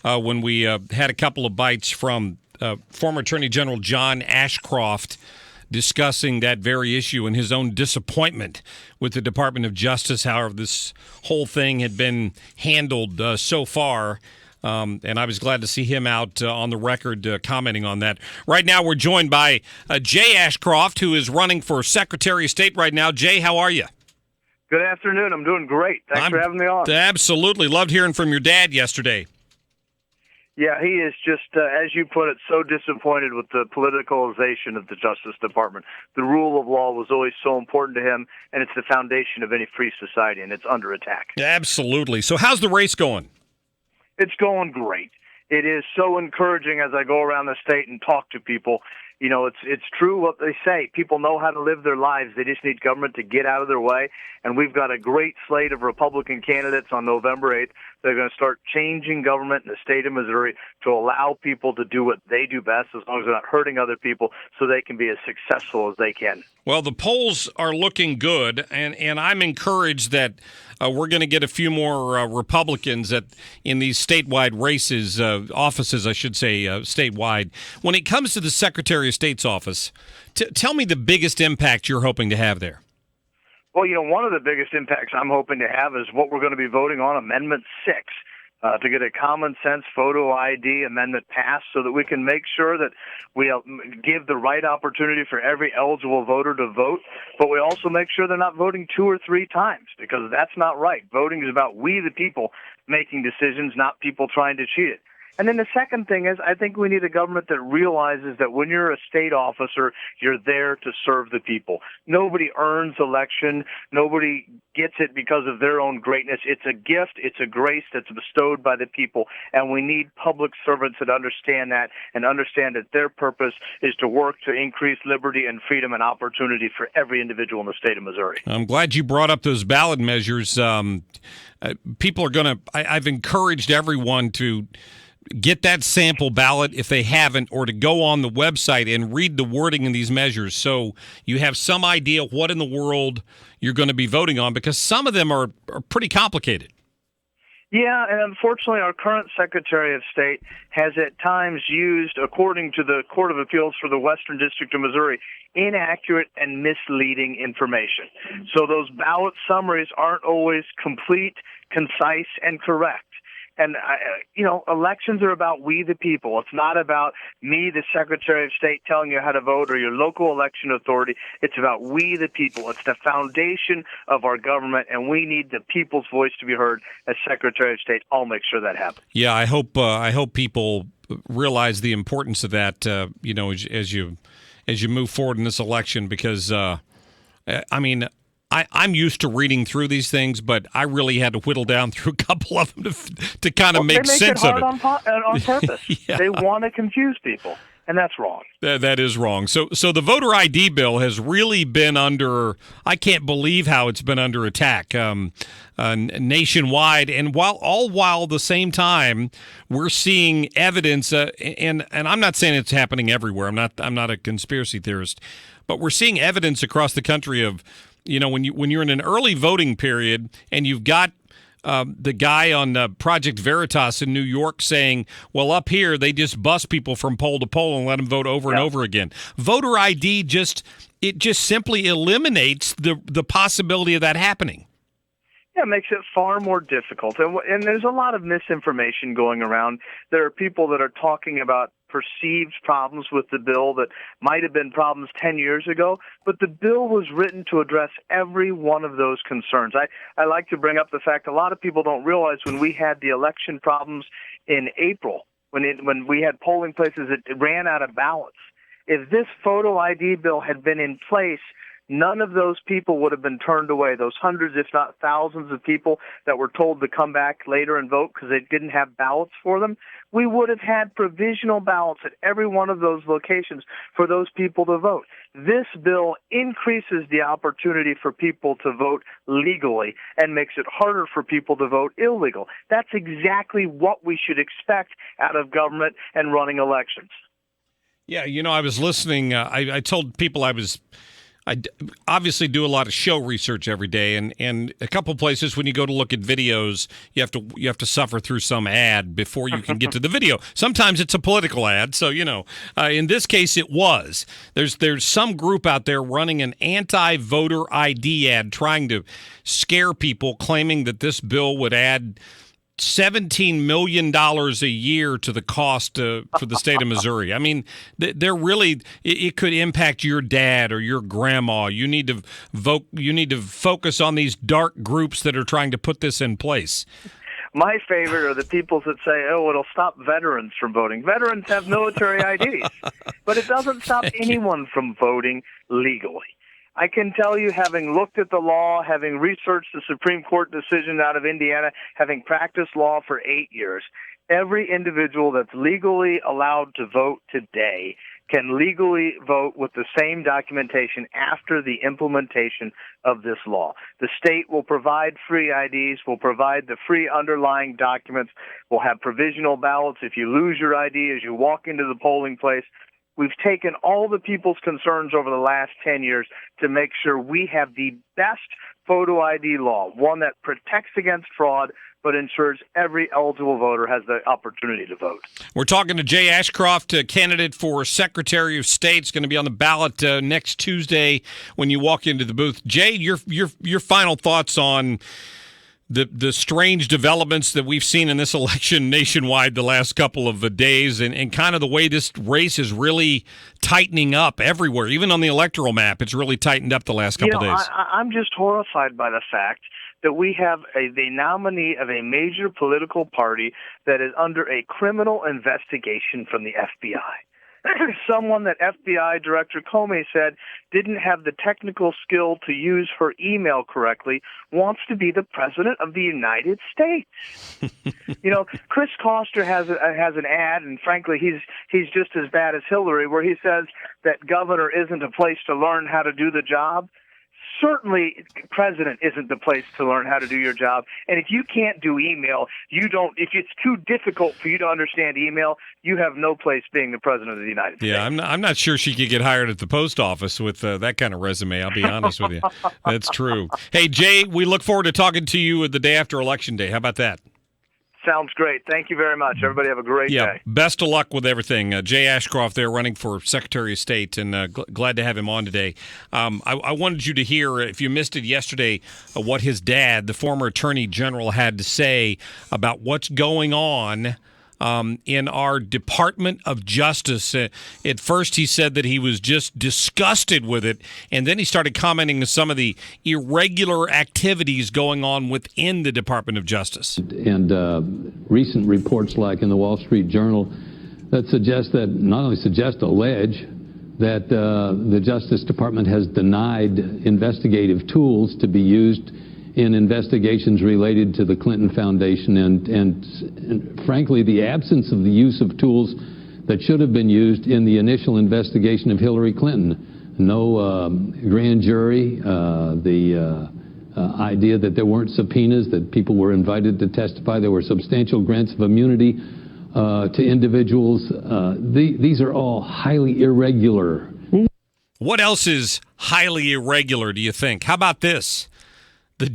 when we had a couple of bites from former Attorney General John Ashcroft discussing that very issue and his own disappointment with the Department of Justice, how this whole thing had been handled so far. And I was glad to see him out on the record commenting on that. Right now, we're joined by Jay Ashcroft, who is running for Secretary of State right now. Jay, how are you? Good afternoon. I'm doing great. Thanks for having me on. Absolutely. Loved hearing from your dad yesterday. Yeah, he is just, as you put it, so disappointed with the politicalization of the Justice Department. The rule of law was always so important to him, and it's the foundation of any free society, and it's under attack. Absolutely. So how's the race going? It's going great. It is so encouraging as I go around the state and talk to people. You know, it's true what they say. People know how to live their lives. They just need government to get out of their way. And we've got a great slate of Republican candidates on November 8th. They're going to start changing government in the state of Missouri to allow people to do what they do best, as long as they're not hurting other people, so they can be as successful as they can. Well, the polls are looking good, and I'm encouraged that we're going to get a few more Republicans in these statewide races, offices, I should say, statewide. When it comes to the Secretary of State's office, tell me the biggest impact you're hoping to have there. Well, you know, one of the biggest impacts I'm hoping to have is what we're going to be voting on, Amendment 6, to get a common sense photo ID amendment passed so that we can make sure that we give the right opportunity for every eligible voter to vote, but we also make sure they're not voting 2 or 3 times, because that's not right. Voting is about we, the people, making decisions, not people trying to cheat it. And then the second thing is, I think we need a government that realizes that when you're a state officer, you're there to serve the people. Nobody earns election. Nobody gets it because of their own greatness. It's a gift. It's a grace that's bestowed by the people. And we need public servants that understand that and understand that their purpose is to work to increase liberty and freedom and opportunity for every individual in the state of Missouri. I'm glad you brought up those ballot measures. People are going to, I've encouraged everyone to get that sample ballot if they haven't, or to go on the website and read the wording in these measures so you have some idea what in the world you're going to be voting on, because some of them are pretty complicated. Yeah, and unfortunately our current Secretary of State has at times used, according to the Court of Appeals for the Western District of Missouri, inaccurate and misleading information. So those ballot summaries aren't always complete, concise, and correct. And, elections are about we, the people. It's not about me, the Secretary of State, telling you how to vote, or your local election authority. It's about we, the people. It's the foundation of our government, and we need the people's voice to be heard. As Secretary of State, I'll make sure that happens. Yeah, I hope people realize the importance of that, as you move forward in this election, because, I'm used to reading through these things, but I really had to whittle down through a couple of them to kind of make sense of it. On purpose. Yeah. They want to confuse people, and that's wrong. That is wrong. So the voter ID bill has really been under, I can't believe how it's been under attack nationwide, and while the same time we're seeing evidence, and I'm not saying it's happening everywhere. I'm not a conspiracy theorist, but we're seeing evidence across the country of, when you're in an early voting period and you've got the guy on Project Veritas in New York saying, well, up here they just bus people from poll to poll and let them vote over and over again. Voter ID just simply eliminates the possibility of that happening. Yeah, it makes it far more difficult. And there's a lot of misinformation going around. There are people that are talking about perceived problems with the bill that might have been problems 10 years ago, but the bill was written to address every one of those concerns. I like to bring up the fact a lot of people don't realize when we had the election problems in April, when we had polling places that ran out of ballots, if this photo ID bill had been in place, none of those people would have been turned away. Those hundreds, if not thousands of people that were told to come back later and vote because they didn't have ballots for them, we would have had provisional ballots at every one of those locations for those people to vote. This bill increases the opportunity for people to vote legally and makes it harder for people to vote illegal. That's exactly what we should expect out of government and running elections. Yeah, I was listening. I told people I obviously do a lot of show research every day, and a couple places when you go to look at videos, you have to suffer through some ad before you can get to the video. Sometimes it's a political ad, so in this case it was. There's some group out there running an anti-voter ID ad trying to scare people, claiming that this bill would add $17 million a year to the cost for the state of Missouri. I mean, they're really, it could impact your dad or your grandma. You need to vote. You need to focus on these dark groups that are trying to put this in place. My favorite are the people that say, oh, it'll stop veterans from voting. Veterans have military IDs, but it doesn't stop anyone from voting legally. I can tell you, having looked at the law, having researched the Supreme Court decision out of Indiana, having practiced law for 8 years, every individual that's legally allowed to vote today can legally vote with the same documentation after the implementation of this law. The state will provide free IDs, will provide the free underlying documents, will have provisional ballots if you lose your ID as you walk into the polling place. We've taken all the people's concerns over the last 10 years to make sure we have the best photo ID law, one that protects against fraud but ensures every eligible voter has the opportunity to vote. We're talking to Jay Ashcroft, a candidate for Secretary of State. It's going to be on the ballot next Tuesday when you walk into the booth. Jay, your final thoughts on the strange developments that we've seen in this election nationwide the last couple of days, and kind of the way this race is really tightening up everywhere. Even on the electoral map, it's really tightened up the last couple days. I'm just horrified by the fact that we have the nominee of a major political party that is under a criminal investigation from the FBI. Someone that FBI Director Comey said didn't have the technical skill to use her email correctly wants to be the president of the United States. Chris Koster has an ad, and frankly, he's just as bad as Hillary, where he says that governor isn't a place to learn how to do the job. Certainly, president isn't the place to learn how to do your job. And if you can't do email, if it's too difficult for you to understand email, you have no place being the president of the United States. Yeah, I'm not sure she could get hired at the post office with that kind of resume. I'll be honest with you. That's true. Hey, Jay, we look forward to talking to you the day after Election Day. How about that? Sounds great. Thank you very much. Everybody have a great day. Best of luck with everything. Jay Ashcroft there running for Secretary of State, and glad to have him on today. I wanted you to hear, if you missed it yesterday, what his dad, the former Attorney General, had to say about what's going on in our Department of Justice. At first, he said that he was just disgusted with it, and then he started commenting on some of the irregular activities going on within the Department of Justice. And recent reports like in the Wall Street Journal that allege that the Justice Department has denied investigative tools to be used in investigations related to the Clinton Foundation, and frankly, the absence of the use of tools that should have been used in the initial investigation of Hillary Clinton. No grand jury, the idea that there weren't subpoenas, that people were invited to testify, there were substantial grants of immunity to individuals. These are all highly irregular. What else is highly irregular, do you think? How about this?